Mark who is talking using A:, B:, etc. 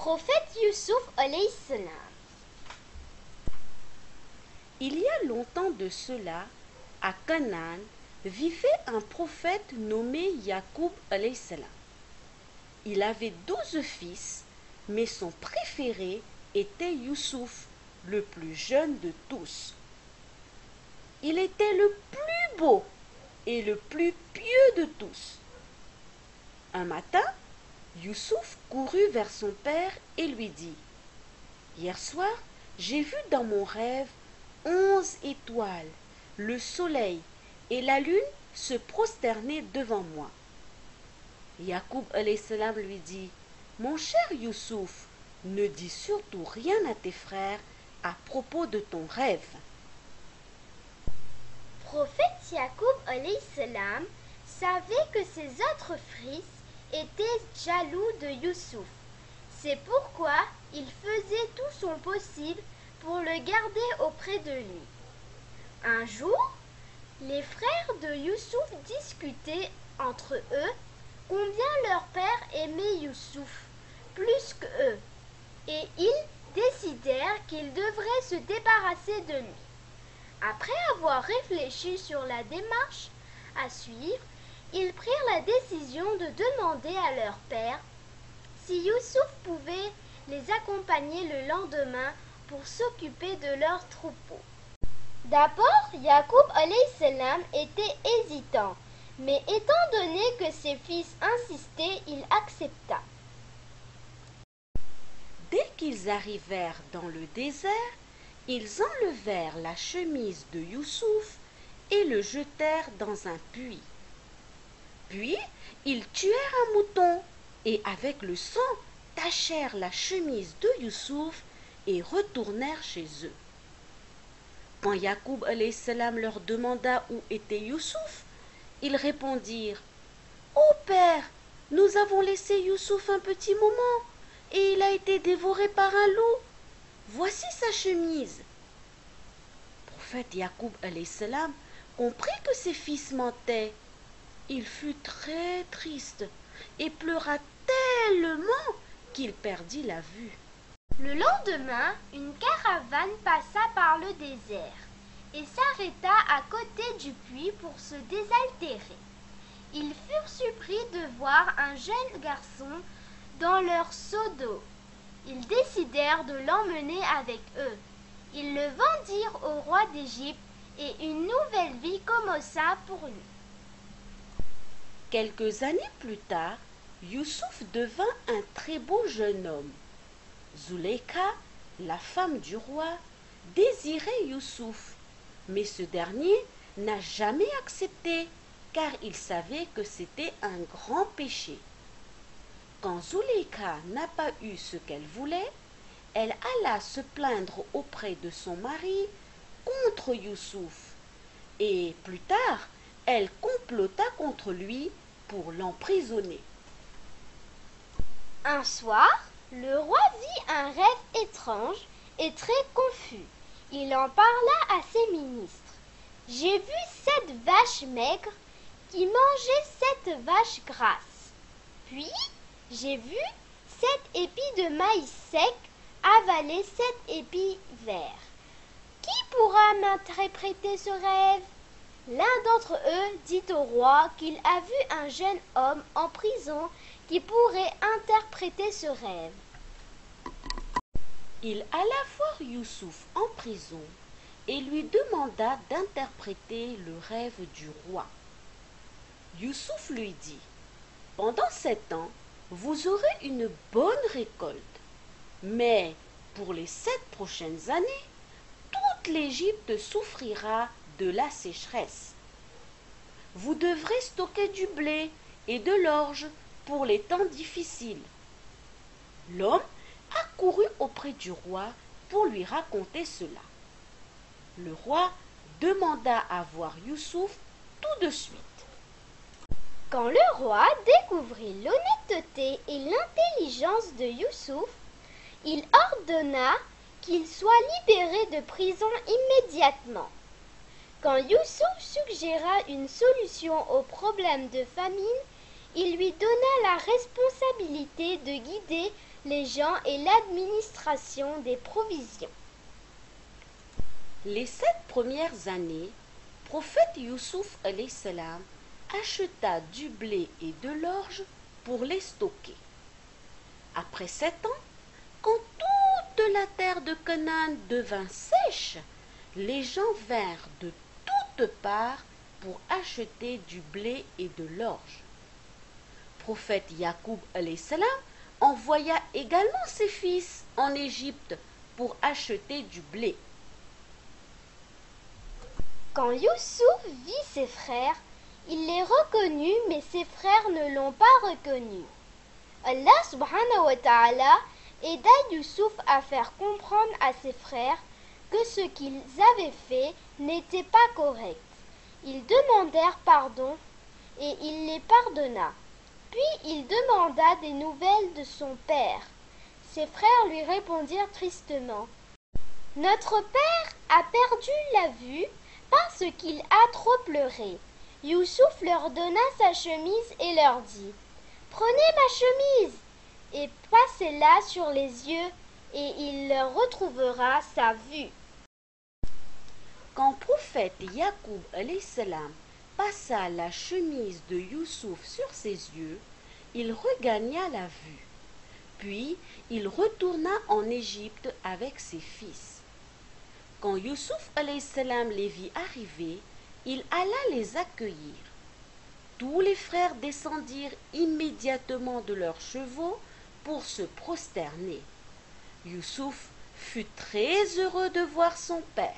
A: Prophète Youssouf alayhi salam.
B: Il y a longtemps de cela, à Canaan, vivait un prophète nommé Yacoub alayhi salam. Il avait 12 fils, mais son préféré était Youssouf, le plus jeune de tous. Il était le plus beau et le plus pieux de tous. Un matin, Youssouf courut vers son père et lui dit: « Hier soir, j'ai vu dans mon rêve 11 étoiles, le soleil et la lune se prosterner devant moi. » Yacoub alayhi salam lui dit: « Mon cher Youssouf, ne dis surtout rien à tes frères à propos de ton rêve. »
A: Prophète Yacoub alayhi salam savait que ses autres fils étaient jaloux de Youssouf. C'est pourquoi il faisait tout son possible pour le garder auprès de lui. Un jour, les frères de Youssouf discutaient entre eux combien leur père aimait Youssouf plus qu'eux, et ils décidèrent qu'ils devraient se débarrasser de lui. Après avoir réfléchi sur la démarche à suivre, ils prirent la décision de demander à leur père si Youssouf pouvait les accompagner le lendemain pour s'occuper de leur troupeau. D'abord, Yacoub alayhi salam était hésitant, mais étant donné que ses fils insistaient, il accepta.
B: Dès qu'ils arrivèrent dans le désert, ils enlevèrent la chemise de Youssouf et le jetèrent dans un puits. Puis ils tuèrent un mouton et avec le sang tachèrent la chemise de Youssouf et retournèrent chez eux. Quand Yacoub alayhi salam leur demanda où était Youssouf, ils répondirent: « Ô père, nous avons laissé Youssouf un petit moment et il a été dévoré par un loup. Voici sa chemise. » Le prophète Yacoub alayhi salam comprit que ses fils mentaient. Il fut très triste et pleura tellement qu'il perdit la vue.
A: Le lendemain, une caravane passa par le désert et s'arrêta à côté du puits pour se désaltérer. Ils furent surpris de voir un jeune garçon dans leur seau d'eau. Ils décidèrent de l'emmener avec eux. Ils le vendirent au roi d'Égypte et une nouvelle vie commença pour lui.
B: Quelques années plus tard, Youssouf devint un très beau jeune homme. Zuleika, la femme du roi, désirait Youssouf, mais ce dernier n'a jamais accepté car il savait que c'était un grand péché. Quand Zuleika n'a pas eu ce qu'elle voulait, elle alla se plaindre auprès de son mari contre Youssouf et plus tard, elle complota contre lui pour l'emprisonner.
A: Un soir, le roi vit un rêve étrange et très confus. Il en parla à ses ministres. « J'ai vu 7 vaches maigres qui mangeaient 7 vaches grasses. Puis, j'ai vu 7 épis de maïs sec avaler 7 épis verts. Qui pourra m'interpréter ce rêve ?» L'un d'entre eux dit au roi qu'il a vu un jeune homme en prison qui pourrait interpréter ce rêve.
B: Il alla voir Youssouf en prison et lui demanda d'interpréter le rêve du roi. Youssouf lui dit: « Pendant 7 ans, vous aurez une bonne récolte, mais pour les 7 prochaines années, toute l'Égypte souffrira de la sécheresse. Vous devrez stocker du blé et de l'orge pour les temps difficiles. » L'homme accourut auprès du roi pour lui raconter cela. Le roi demanda à voir Youssouf tout de suite.
A: Quand le roi découvrit l'honnêteté et l'intelligence de Youssouf, il ordonna qu'il soit libéré de prison immédiatement. Quand Youssouf suggéra une solution au problème de famine, il lui donna la responsabilité de guider les gens et l'administration des provisions.
B: Les 7 premières années, prophète Youssouf alayhi salam acheta du blé et de l'orge pour les stocker. Après 7 ans, quand toute la terre de Canaan devint sèche, les gens vinrent de toutes parts pour acheter du blé et de l'orge. Prophète Yacoub alayhi salam envoya également ses fils en Égypte pour acheter du blé.
A: Quand Youssouf vit ses frères, il les reconnut, mais ses frères ne l'ont pas reconnu. Allah subhanahu wa ta'ala aida Youssouf à faire comprendre à ses frères que ce qu'ils avaient fait n'était pas correct. Ils demandèrent pardon et il les pardonna. Puis il demanda des nouvelles de son père. Ses frères lui répondirent tristement: « Notre père a perdu la vue parce qu'il a trop pleuré. » Youssouf leur donna sa chemise et leur dit: « Prenez ma chemise et passez-la sur les yeux et il retrouvera sa vue. »
B: Quand prophète Yacoub alayhi salam passa la chemise de Youssouf sur ses yeux, il regagna la vue. Puis il retourna en Égypte avec ses fils. Quand Youssouf alayhi salam les vit arriver, il alla les accueillir. Tous les frères descendirent immédiatement de leurs chevaux pour se prosterner. Youssouf fut très heureux de voir son père.